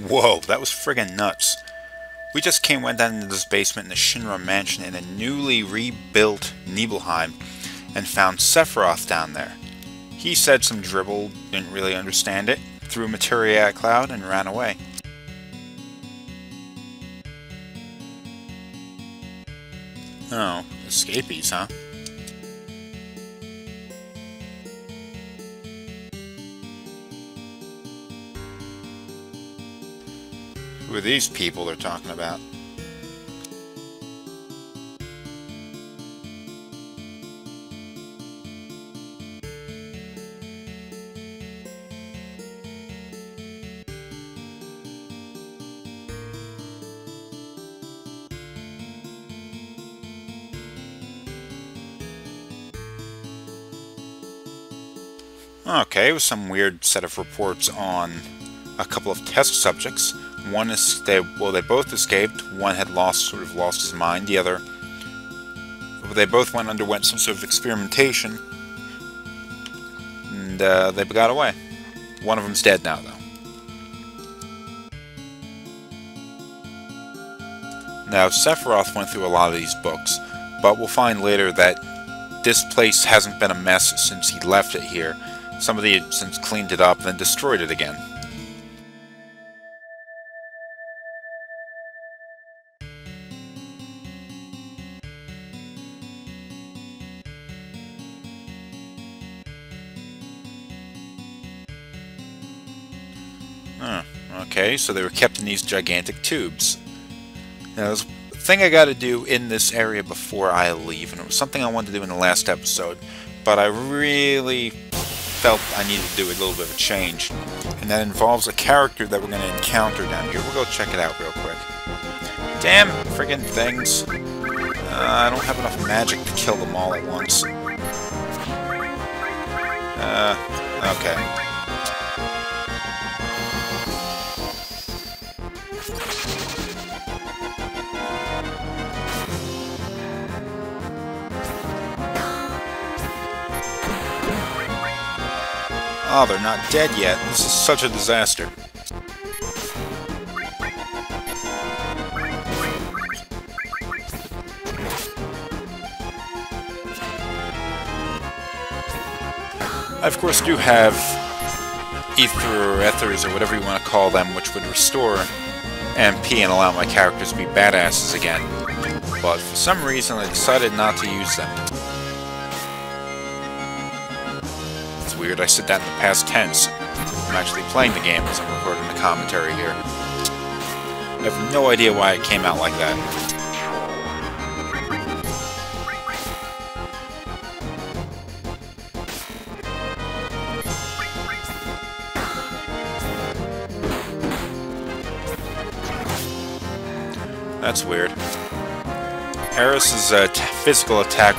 Whoa, that was friggin' nuts. We just went down into this basement in the Shinra Mansion in a newly rebuilt Nibelheim and found Sephiroth down there. He said some dribble, didn't really understand it, threw materia at Cloud and ran away. Oh, escapees, huh? Who are these people they're talking about? Okay, it was some weird set of reports on a couple of test subjects. One is they both escaped. One had lost his mind. The other, they both underwent some sort of experimentation, and they got away. One of them's dead now, though. Now, Sephiroth went through a lot of these books, but we'll find later that this place hasn't been a mess since he left it here. Somebody had since cleaned it up and then destroyed it again. Okay, so they were kept in these gigantic tubes. Now, there's a thing I gotta do in this area before I leave, and it was something I wanted to do in the last episode, but I really felt I needed to do a little bit of a change, and that involves a character that we're going to encounter down here. We'll go check it out real quick. Damn friggin' things. I don't have enough magic to kill them all at once. Okay. Oh, they're not dead yet. This is such a disaster. I, of course, do have ethers, or whatever you want to call them, which would restore MP and allow my characters to be badasses again. But for some reason, I decided not to use them. Weird, I said that in the past tense. I'm actually playing the game as I'm recording the commentary here. I have no idea why it came out like that. That's weird. Aeris's physical attack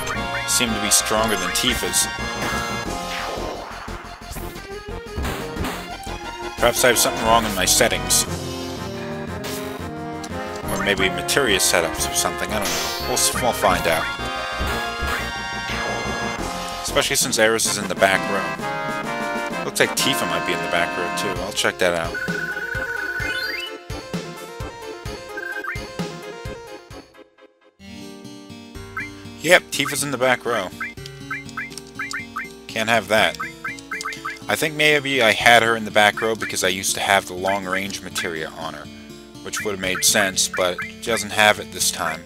seemed to be stronger than Tifa's. Perhaps I have something wrong in my settings. Or maybe materia setups or something, I don't know. We'll find out. Especially since Aeris is in the back room. Looks like Tifa might be in the back room too. I'll check that out. Yep, Tifa's in the back row. Can't have that. I think maybe I had her in the back row because I used to have the long-range materia on her, which would have made sense, but she doesn't have it this time.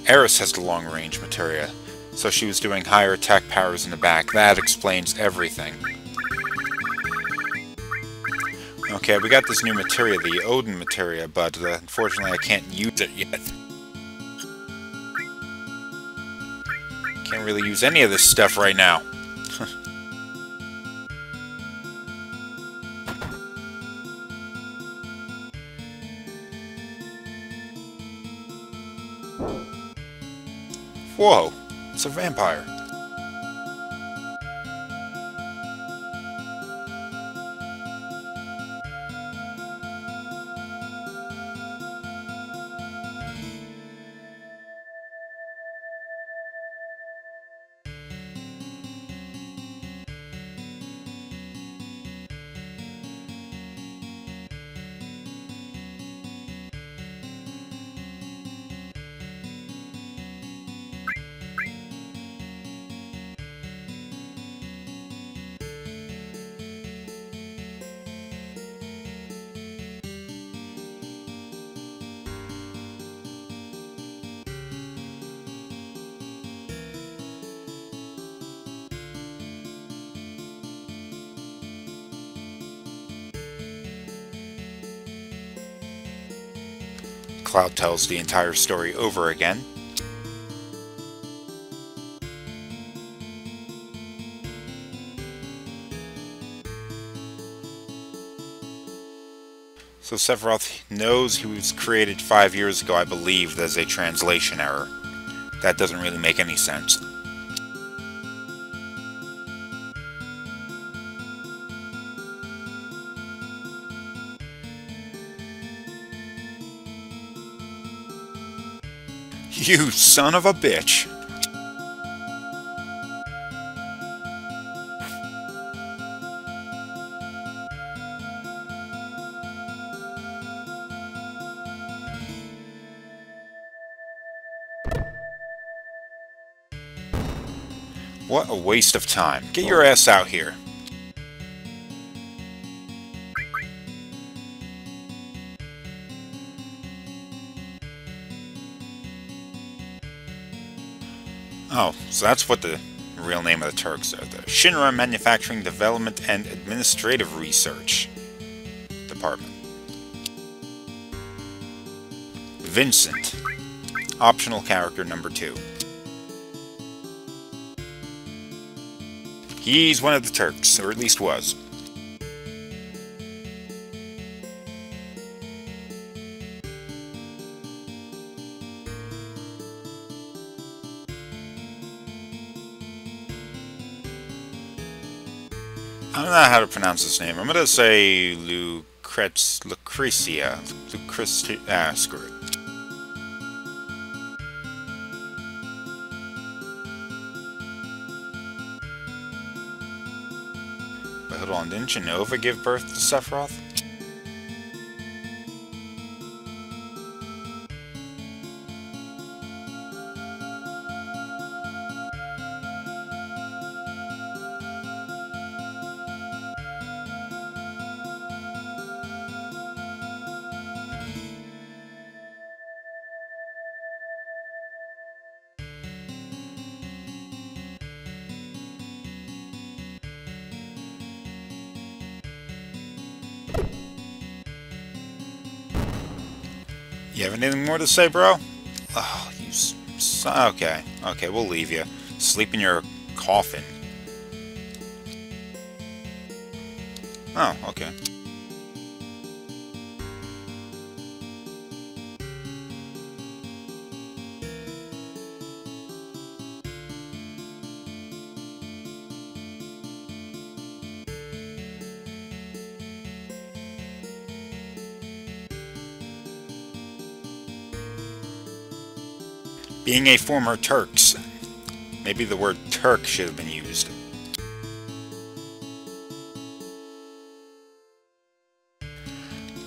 Aeris has the long-range materia, so she was doing higher attack powers in the back. That explains everything. Okay, we got this new materia, the Odin materia, but unfortunately I can't use it yet. Can't really use any of this stuff right now. Whoa, it's a vampire. Cloud tells the entire story over again. So Sephiroth knows he was created 5 years ago. I believe there's a translation error. That doesn't really make any sense. You son of a bitch! What a waste of time. Get your ass out here. Oh, so that's what the real name of the Turks are. The Shinra Manufacturing Development and Administrative Research Department. Vincent. Optional character number 2. He's one of the Turks, or at least was. I don't know how to pronounce his name. I'm gonna say Lucretia. Screw it. But hold on, didn't Genova give birth to Sephiroth? You have anything more to say, bro? Oh, you okay. Okay, we'll leave you. Sleep in your coffin. Oh, okay. Being a former Turks, maybe the word Turk should have been used.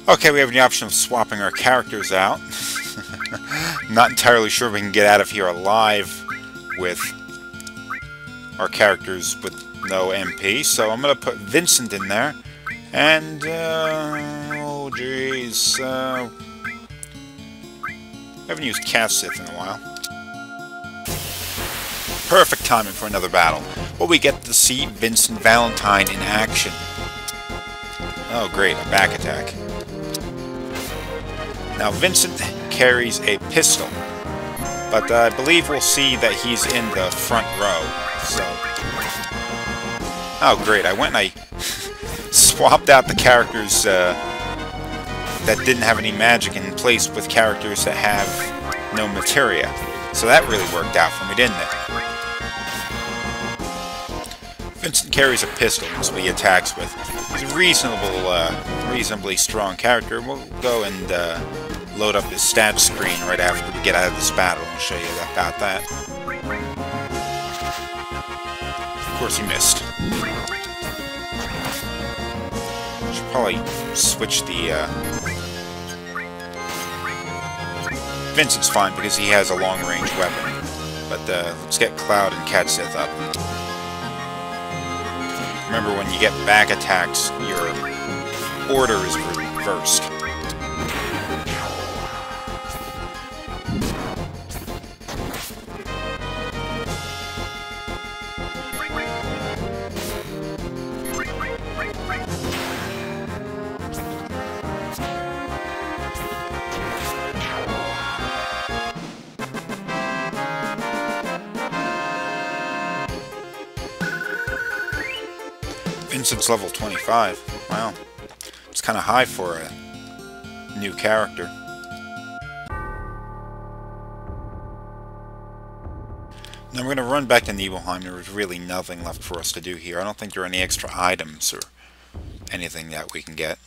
Okay, we have the option of swapping our characters out. Not entirely sure we can get out of here alive with our characters with no MP, so I'm going to put Vincent in there. And, oh jeez, I haven't used Cat Sith in a while. Perfect timing for another battle. Well, we get to see Vincent Valentine in action. Oh great, a back attack. Now Vincent carries a pistol, but I believe we'll see that he's in the front row, so... Oh great, I went and I swapped out the characters that didn't have any magic in place with characters that have no materia. So that really worked out for me, didn't it? Vincent carries a pistol, that's what he attacks with. He's a reasonably strong character. We'll go and load up his stats screen right after we get out of this battle. I'll show you about that. Of course he missed. Should probably switch the... Vincent's fine because he has a long-range weapon. But let's get Cloud and Cat Sith up. Remember, when you get back attacks, your order is reversed. Vincent's level 25. Wow. It's kind of high for a new character. Now we're going to run back to Nibelheim. There's really nothing left for us to do here. I don't think there are any extra items or anything that we can get.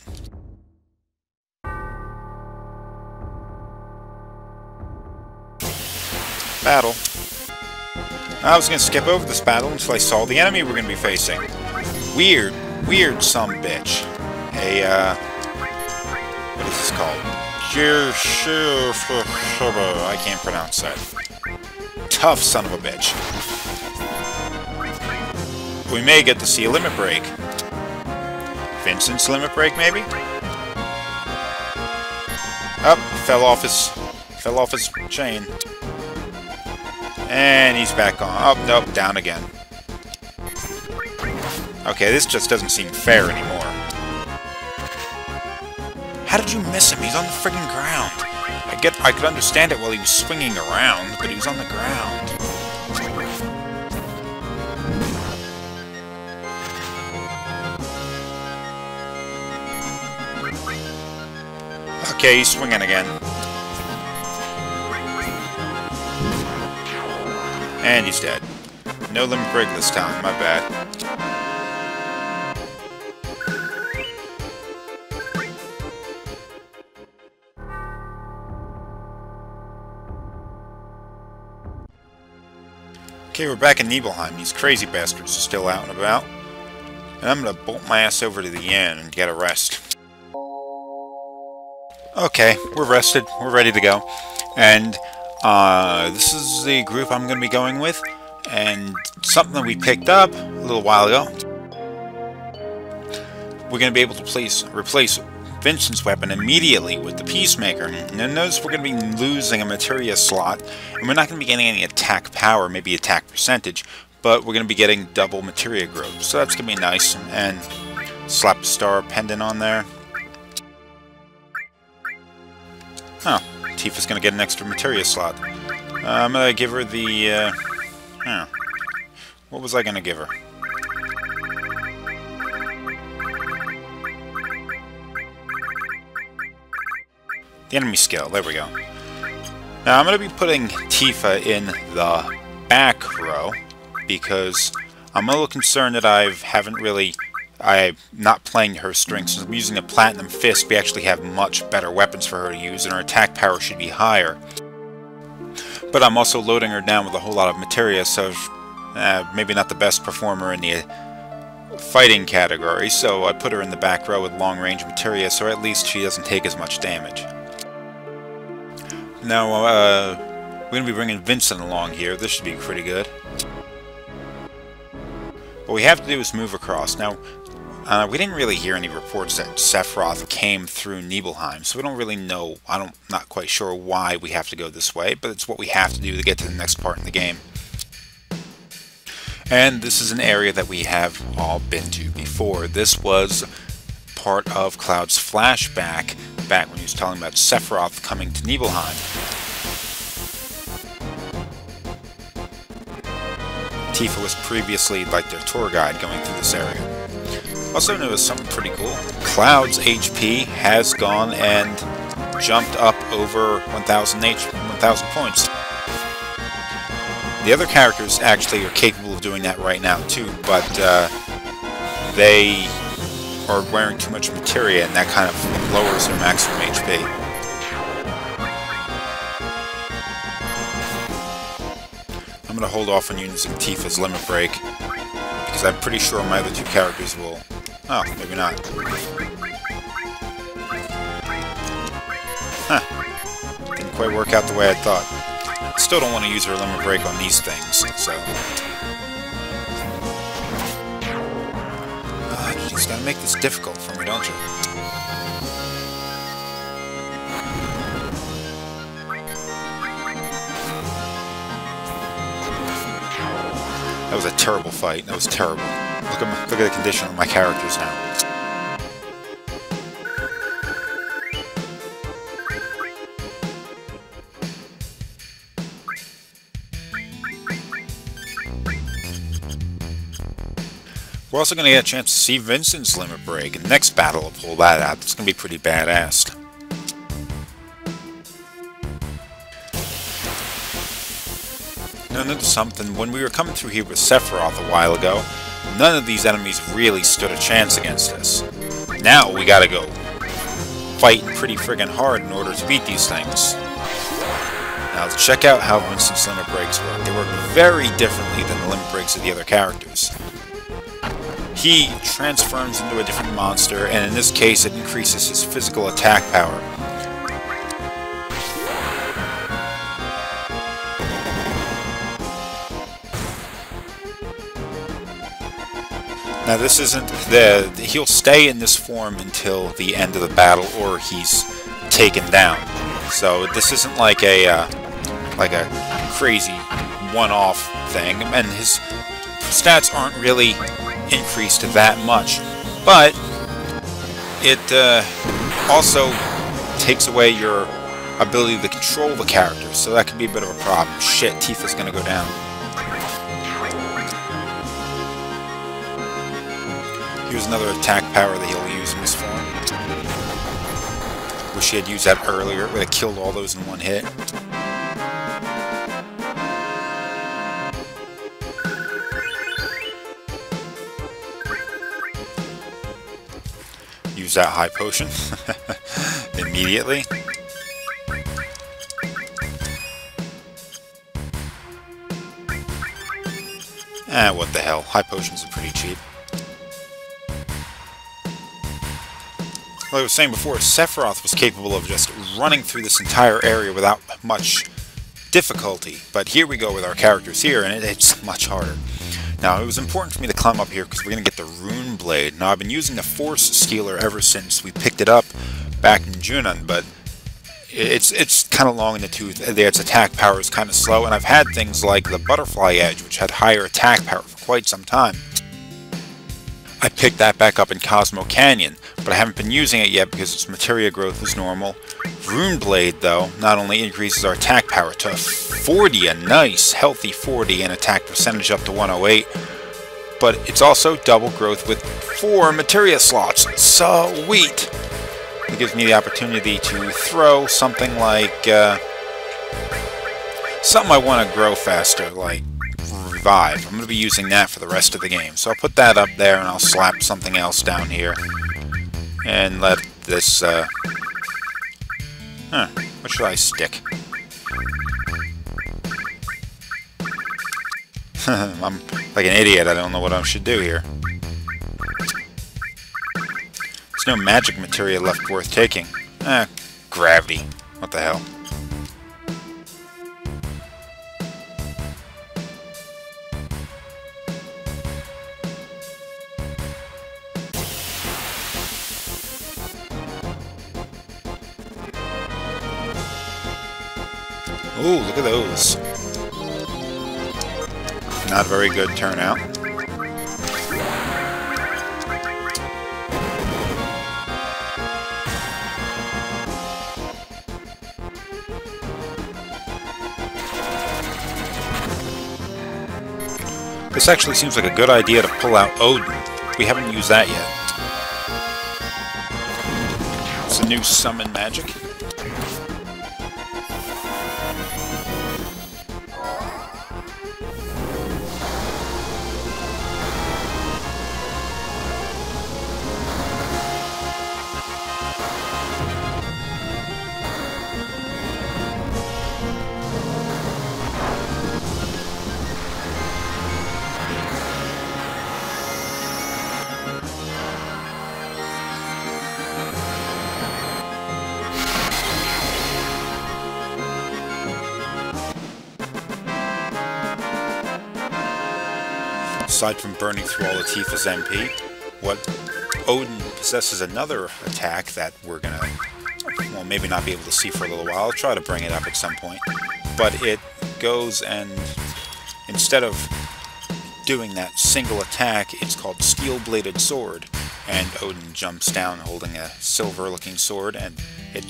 Battle. I was going to skip over this battle until I saw the enemy we're going to be facing. Weird sumbitch. What is this called? I can't pronounce that. Tough son of a bitch. We may get to see a limit break. Vincent's limit break, maybe? Up, fell off his chain. And he's back on. Oh, nope, down again. Okay, this just doesn't seem fair anymore. How did you miss him? He's on the friggin' ground. I could understand it while he was swinging around, but he was on the ground. Okay, he's swinging again. And he's dead. No limit break this time, my bad. Okay, we're back in Nibelheim. These crazy bastards are still out and about. And I'm gonna bolt my ass over to the inn and get a rest. Okay, we're rested. We're ready to go. And this is the group I'm going to be going with. And something that we picked up a little while ago. We're going to be able to replace Vincent's weapon immediately with the Peacemaker. And notice we're going to be losing a materia slot. And we're not going to be getting any attack power, maybe attack percentage. But we're going to be getting double materia growth. So that's going to be nice. And slap a star pendant on there. Oh, Tifa's gonna get an extra materia slot. I'm gonna give her the, what was I gonna give her? The enemy skill, there we go. Now I'm gonna be putting Tifa in the back row, because I'm a little concerned that I'm not playing her strengths. Since I'm using a Platinum Fist, we actually have much better weapons for her to use, and her attack power should be higher. But I'm also loading her down with a whole lot of materia, so maybe not the best performer in the fighting category, so I put her in the back row with long-range materia, so at least she doesn't take as much damage. Now, we're going to be bringing Vincent along here. This should be pretty good. What we have to do is move across. Now, we didn't really hear any reports that Sephiroth came through Nibelheim, so we don't really know. Not quite sure why we have to go this way, but it's what we have to do to get to the next part in the game. And this is an area that we have all been to before. This was part of Cloud's flashback back when he was telling about Sephiroth coming to Nibelheim. Tifa was previously like their tour guide going through this area. Also noticed something pretty cool. Cloud's HP has gone and jumped up over 1,000 points. The other characters actually are capable of doing that right now too, but they are wearing too much materia, and that kind of lowers their maximum HP. I'm going to hold off on using Tifa's limit break, because I'm pretty sure my other two characters will... Oh, maybe not. Huh. Didn't quite work out the way I thought. Still don't want to use her limit break on these things, so... You just gotta make this difficult for me, don't you? That was a terrible fight. That was terrible. Look at the condition of my characters now. We're also going to get a chance to see Vincent's limit break. In the next battle, we'll pull that out. It's going to be pretty badass. Now, notice something. When we were coming through here with Sephiroth a while ago, none of these enemies really stood a chance against us. Now we gotta go fighting pretty friggin' hard in order to beat these things. Now let's check out how Vincent's limit breaks work. They work very differently than the limit breaks of the other characters. He transforms into a different monster, and in this case it increases his physical attack power. Now this isn't he'll stay in this form until the end of the battle, or he's taken down. So this isn't like a crazy one-off thing, and his stats aren't really increased that much. But it also takes away your ability to control the character, so that can be a bit of a problem. Shit, Tifa's gonna go down. Here's another attack power that he'll use in this form. Wish he had used that earlier. It would have killed all those in one hit. Use that high potion immediately. What the hell? High potions are pretty cheap. Like I was saying before, Sephiroth was capable of just running through this entire area without much difficulty. But here we go with our characters here, and it's much harder. Now, it was important for me to climb up here because we're going to get the Rune Blade. Now, I've been using the Force Scaler ever since we picked it up back in Junon, but it's kind of long in the tooth. Its attack power is kind of slow, and I've had things like the Butterfly Edge, which had higher attack power for quite some time. I picked that back up in Cosmo Canyon, but I haven't been using it yet because its materia growth is normal. Rune Blade, though, not only increases our attack power to 40, a nice, healthy 40, and attack percentage up to 108, but it's also double growth with 4 materia slots. Sweet! It gives me the opportunity to throw something like, something I want to grow faster, like Revive. I'm going to be using that for the rest of the game. So I'll put that up there, and I'll slap something else down here. And let this, what should I stick? I'm like an idiot. I don't know what I should do here. There's no magic materia left worth taking. Gravity. What the hell? Ooh, look at those. Not a very good turnout. This actually seems like a good idea to pull out Odin. We haven't used that yet. It's a new summon magic. Aside from burning through all of Tifa's MP, what Odin possesses another attack that we're gonna, well, maybe not be able to see for a little while. I'll try to bring it up at some point. But it goes and, instead of doing that single attack, it's called Steel-Bladed Sword. And Odin jumps down holding a silver-looking sword, and it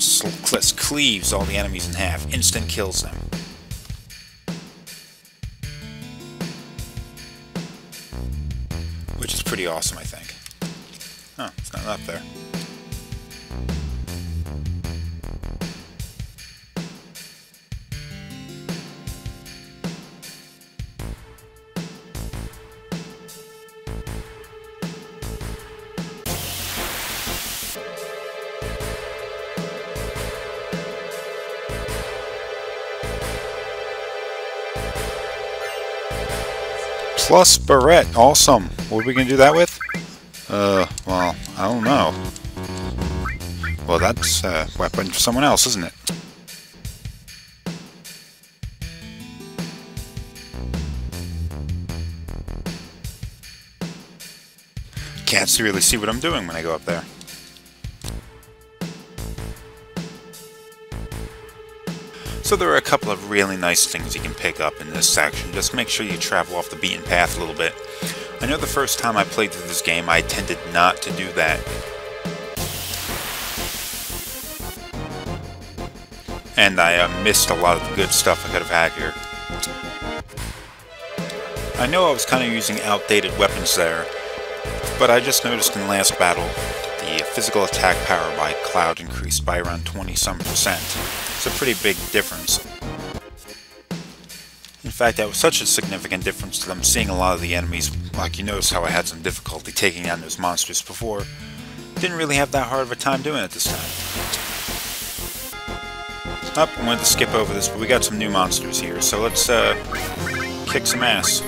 cleaves all the enemies in half. Instant kills them. which is pretty awesome, I think. Oh, it's not up there. Plus Barrette, awesome. What are we gonna do that with? Well, I don't know. Well, that's a weapon for someone else, isn't it? Can't really see what I'm doing when I go up there. So there are a couple of really nice things you can pick up in this section. Just make sure you travel off the beaten path a little bit. I know the first time I played through this game, I tended not to do that. And I missed a lot of the good stuff I could have had here. I know I was kind of using outdated weapons there, but I just noticed in the last battle, the physical attack power by Cloud increased by around 20-some%. It's a pretty big difference. In fact, that was such a significant difference that I'm seeing a lot of the enemies, like you notice how I had some difficulty taking down those monsters before. Didn't really have that hard of a time doing it this time. I wanted to skip over this, but we got some new monsters here, so let's kick some ass.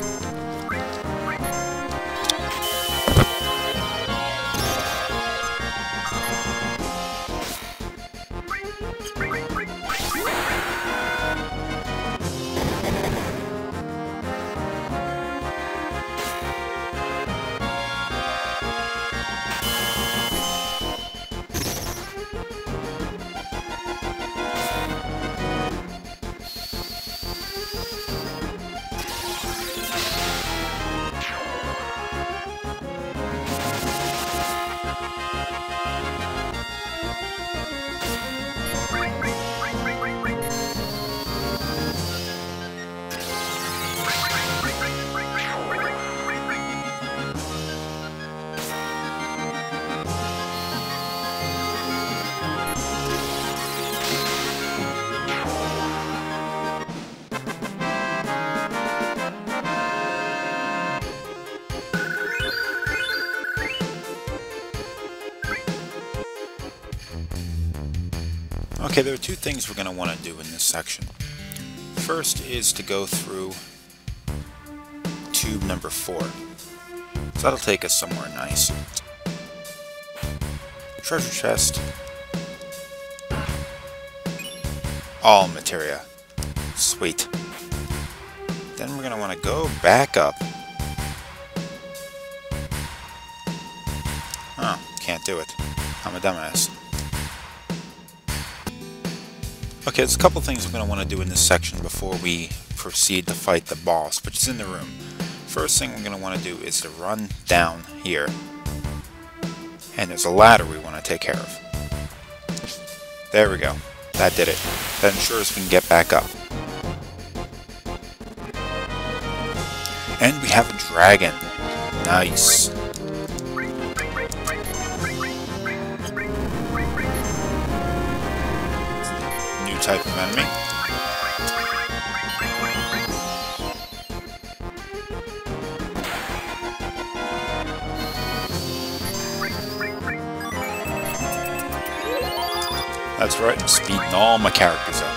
Okay, there are two things we're going to want to do in this section. First is to go through tube number 4. So that'll take us somewhere nice. Treasure chest. All materia. Sweet. Then we're going to want to go back up. Oh, can't do it. I'm a dumbass. Okay, there's a couple things we're going to want to do in this section before we proceed to fight the boss, which is in the room. First thing we're going to want to do is to run down here. And there's a ladder we want to take care of. There we go. That did it. That ensures we can get back up. And we have a dragon. Nice. Type of enemy. That's right, I'm speeding all my characters up.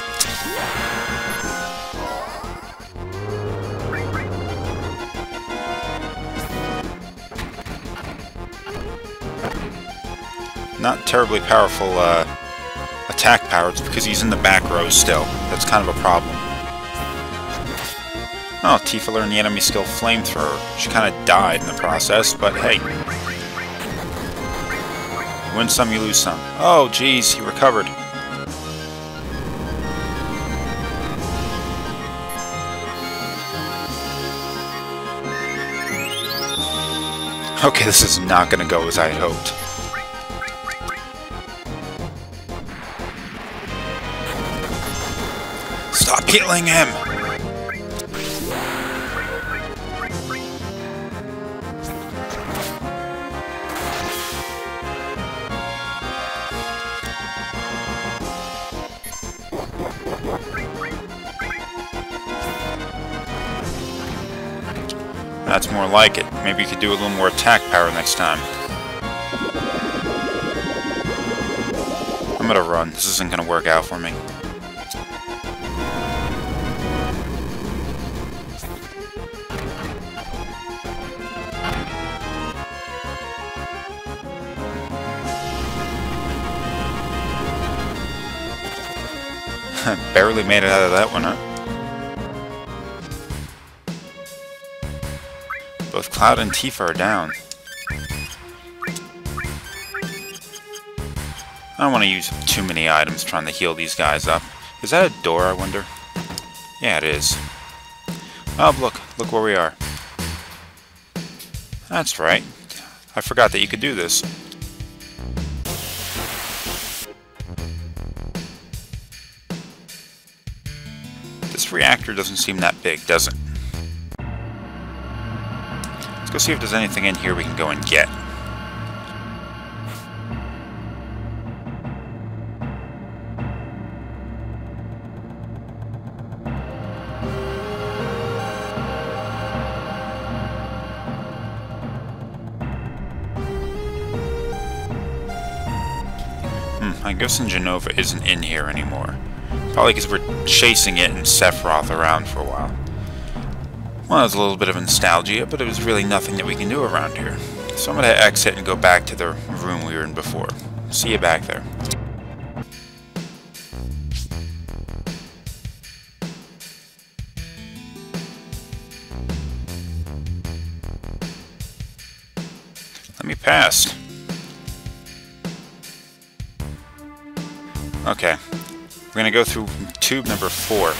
Not terribly powerful attack power, it's because he's in the back row still. That's kind of a problem. Oh, Tifa learned the enemy skill Flamethrower. She kind of died in the process, but hey. You win some, you lose some. Oh, geez, he recovered. Okay, this is not going to go as I had hoped. Stop healing him! That's more like it. Maybe you could do a little more attack power next time. I'm gonna run. This isn't gonna work out for me. Barely made it out of that one, huh? Both Cloud and Tifa are down. I don't want to use too many items trying to heal these guys up. Is that a door, I wonder? Yeah, it is. Oh, look where we are. That's right. I forgot that you could do this. This reactor doesn't seem that big, does it? Let's go see if there's anything in here we can go and get. I guess Genova isn't in here anymore. Probably because we're chasing it in Sephiroth around for a while. Well, it was a little bit of nostalgia, but it was really nothing that we can do around here. So I'm going to exit and go back to the room we were in before. See you back there. Let me pass. Okay. We're going to go through tube number 4.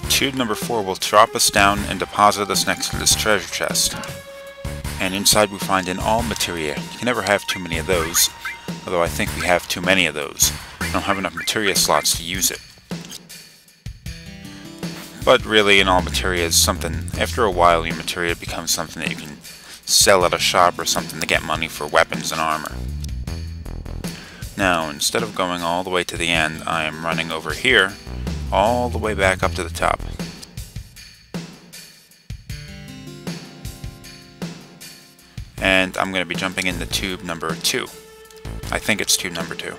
Tube number 4 will drop us down and deposit us next to this treasure chest. And inside we find an all materia. You can never have too many of those, although I think we have too many of those. We don't have enough materia slots to use it. But really, an all materia is something, after a while your materia becomes something that you can sell at a shop or something to get money for weapons and armor. Now, instead of going all the way to the end, I am running over here, all the way back up to the top. And I'm going to be jumping into tube number 2. I think it's tube number 2.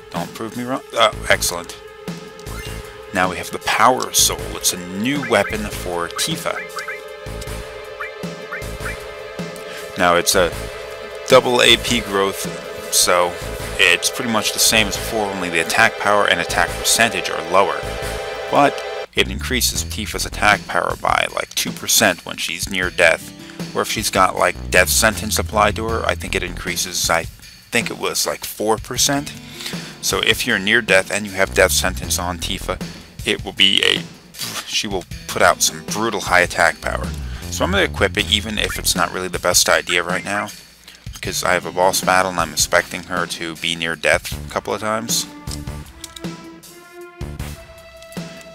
Don't prove me wrong. Oh, excellent. Now we have the Power Soul. It's a new weapon for Tifa. Now it's a double AP growth, so it's pretty much the same as before, only the attack power and attack percentage are lower. But it increases Tifa's attack power by like 2% when she's near death. Or if she's got like death sentence applied to her, I think it increases, I think it was like 4%. So if you're near death and you have death sentence on Tifa, it will be she will put out some brutal high attack power. So I'm going to equip it even if it's not really the best idea right now, because I have a boss battle and I'm expecting her to be near death a couple of times.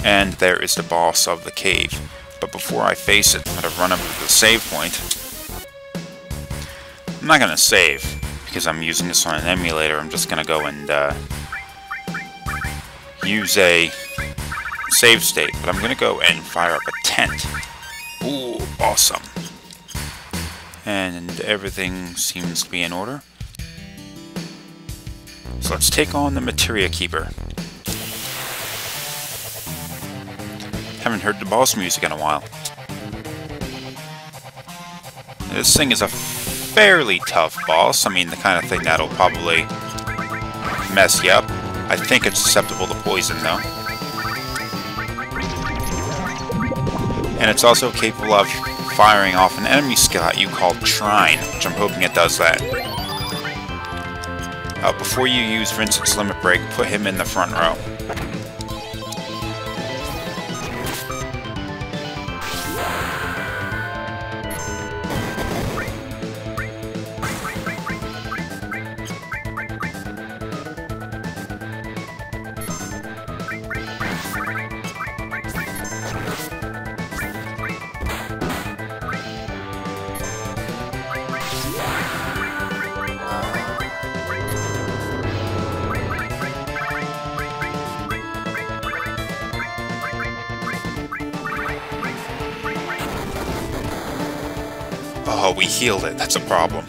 And there is the boss of the cave. But before I face it, I'm going to run up to the save point. I'm not going to save, because I'm using this on an emulator. I'm just going to go and use a save state. But I'm going to go and fire up a tent. Ooh, awesome. And everything seems to be in order. So let's take on the Materia Keeper. Haven't heard the boss music in a while. This thing is a fairly tough boss. I mean, the kind of thing that'll probably mess you up. I think it's susceptible to poison, though. And it's also capable of firing off an enemy skill at you called Trine, which I'm hoping it does that. Before you use Vincent's Limit Break, put him in the front row. Oh, we healed it. That's a problem.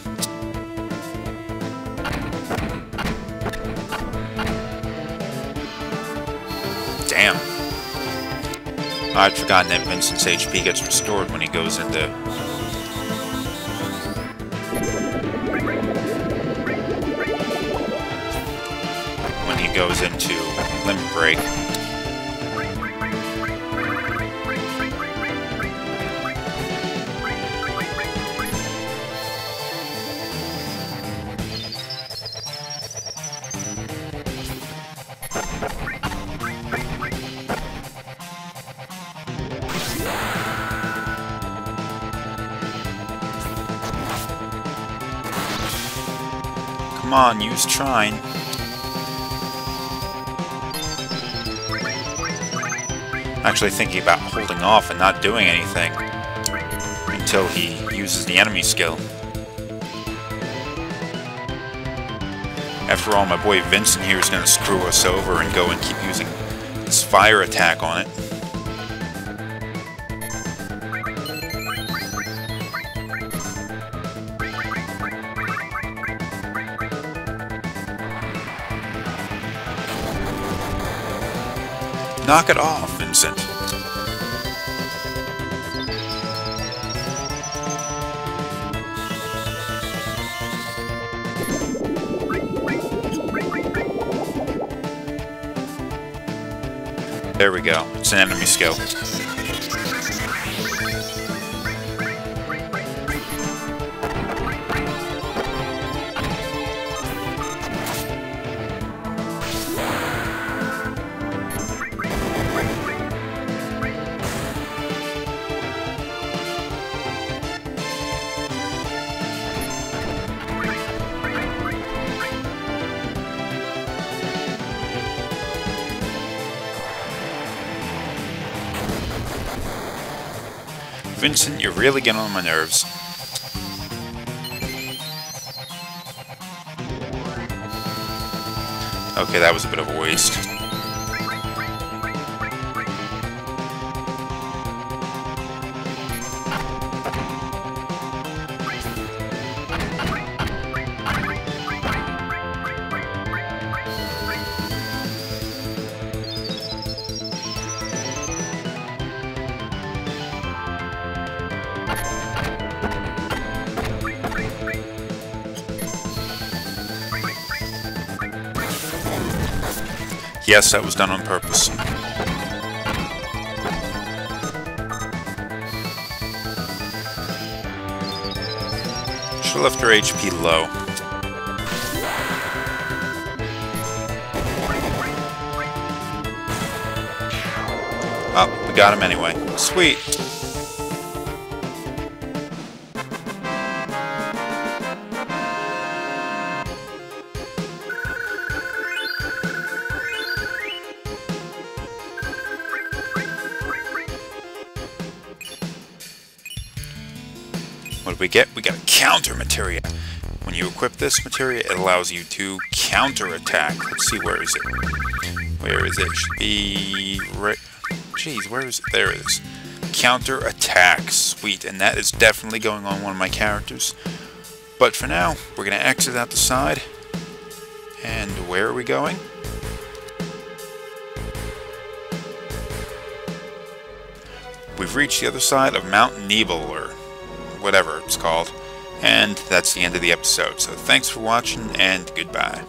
Damn. I'd forgotten that Vincent's HP gets restored when he goes into... when he goes into Limit Break. Come on, use Trine. I'm actually thinking about holding off and not doing anything until he uses the enemy skill. After all, my boy Vincent here is going to screw us over and go and keep using his fire attack on it. Knock it off, Vincent. There we go. It's an enemy skill. Vincent, you're really getting on my nerves. Okay, that was a bit of a waste. Yes, that was done on purpose. Should have left her HP low. Oh, we got him anyway. Sweet. What do we get? We got a counter materia. When you equip this materia, it allows you to counter attack. Let's see, where is it? Where is it? It should be right. Jeez, where is it? There it is. Counter attack. Sweet. And that is definitely going on one of my characters. But for now, we're going to exit out the side. And where are we going? We've reached the other side of Mount Nebel, or whatever it's called. And that's the end of the episode. So thanks for watching, and goodbye.